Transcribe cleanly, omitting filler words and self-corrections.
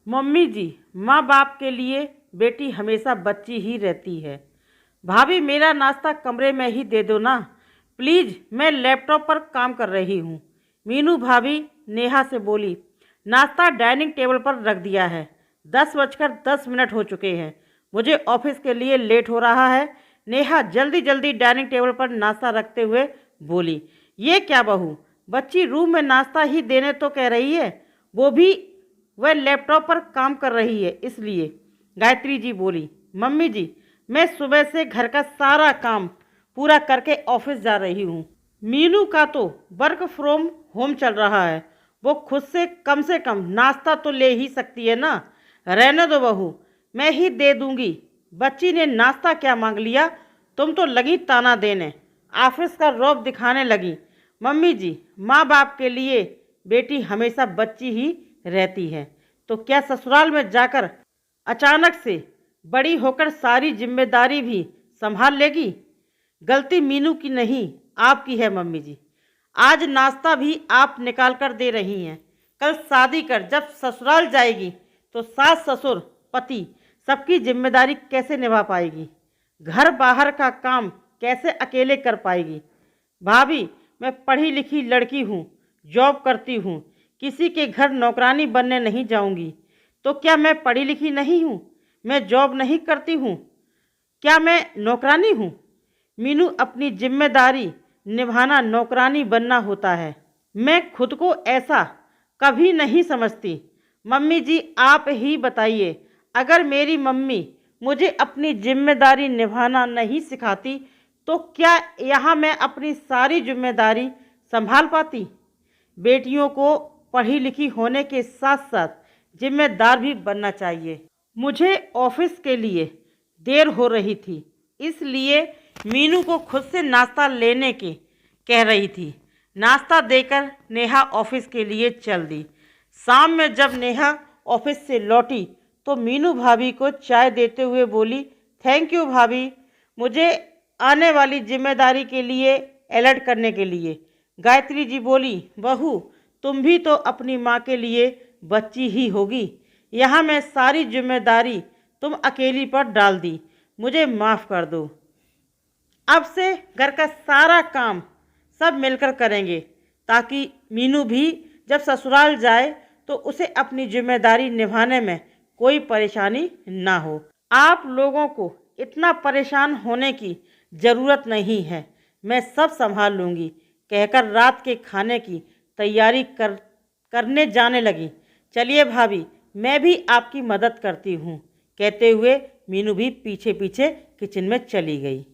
Mummy जी, माँ बाप के लिए बेटी हमेशा बच्ची ही रहती है। भाभी मेरा नाश्ता कमरे में ही दे दो ना प्लीज़, मैं लैपटॉप पर काम कर रही हूँ। मीनू भाभी नेहा से बोली। नाश्ता डाइनिंग टेबल पर रख दिया है। 10:10 हो चुके हैं। मुझे ऑफिस के लिए लेट हो रहा है। नेहा जल्दी जल्दी डाइनिंग टेबल पर नाश्ता रखते हुए बोली। ये क्या बहू, बच्ची रूम में नाश्ता ही देने तो कह रही है, वो भी वह लैपटॉप पर काम कर रही है इसलिए। गायत्री जी बोली। मम्मी जी, मैं सुबह से घर का सारा काम पूरा करके ऑफिस जा रही हूँ। मीनू का तो वर्क फ्रॉम होम चल रहा है, वो खुद से कम नाश्ता तो ले ही सकती है ना। रहने दो बहू, मैं ही दे दूंगी। बच्ची ने नाश्ता क्या मांग लिया, तुम तो लगी ताना देने, ऑफिस का रौब दिखाने लगी। मम्मी जी, माँ बाप के लिए बेटी हमेशा बच्ची ही रहती है, तो क्या ससुराल में जाकर अचानक से बड़ी होकर सारी जिम्मेदारी भी संभाल लेगी। गलती मीनू की नहीं, आपकी है मम्मी जी। आज नाश्ता भी आप निकाल कर दे रही हैं, कल शादी कर जब ससुराल जाएगी तो सास ससुर पति सबकी जिम्मेदारी कैसे निभा पाएगी, घर बाहर का काम कैसे अकेले कर पाएगी। भाभी, मैं पढ़ी लिखी लड़की हूँ, जॉब करती हूँ, किसी के घर नौकरानी बनने नहीं जाऊँगी। तो क्या मैं पढ़ी लिखी नहीं हूँ? मैं जॉब नहीं करती हूँ? क्या मैं नौकरानी हूँ? मीनू, अपनी जिम्मेदारी निभाना नौकरानी बनना होता है। मैं खुद को ऐसा कभी नहीं समझती। मम्मी जी, आप ही बताइए, अगर मेरी मम्मी मुझे अपनी जिम्मेदारी निभाना नहीं सिखाती तो क्या यहाँ मैं अपनी सारी जिम्मेदारी संभाल पाती। बेटियों को पढ़ी लिखी होने के साथ साथ जिम्मेदार भी बनना चाहिए। मुझे ऑफिस के लिए देर हो रही थी, इसलिए मीनू को खुद से नाश्ता लेने के कह रही थी। नाश्ता देकर नेहा ऑफिस के लिए चल दी। शाम में जब नेहा ऑफिस से लौटी तो मीनू भाभी को चाय देते हुए बोली, थैंक यू भाभी, मुझे आने वाली जिम्मेदारी के लिए अलर्ट करने के लिए। गायत्री जी बोली, बहू तुम भी तो अपनी माँ के लिए बच्ची ही होगी। यहाँ मैं सारी जिम्मेदारी तुम अकेली पर डाल दी, मुझे माफ़ कर दो। अब से घर का सारा काम सब मिलकर करेंगे, ताकि मीनू भी जब ससुराल जाए तो उसे अपनी जिम्मेदारी निभाने में कोई परेशानी ना हो। आप लोगों को इतना परेशान होने की ज़रूरत नहीं है, मैं सब संभाल लूँगी, कहकर रात के खाने की तैयारी करने जाने लगी। चलिए भाभी, मैं भी आपकी मदद करती हूँ, कहते हुए मीनू भी पीछे पीछे किचन में चली गई।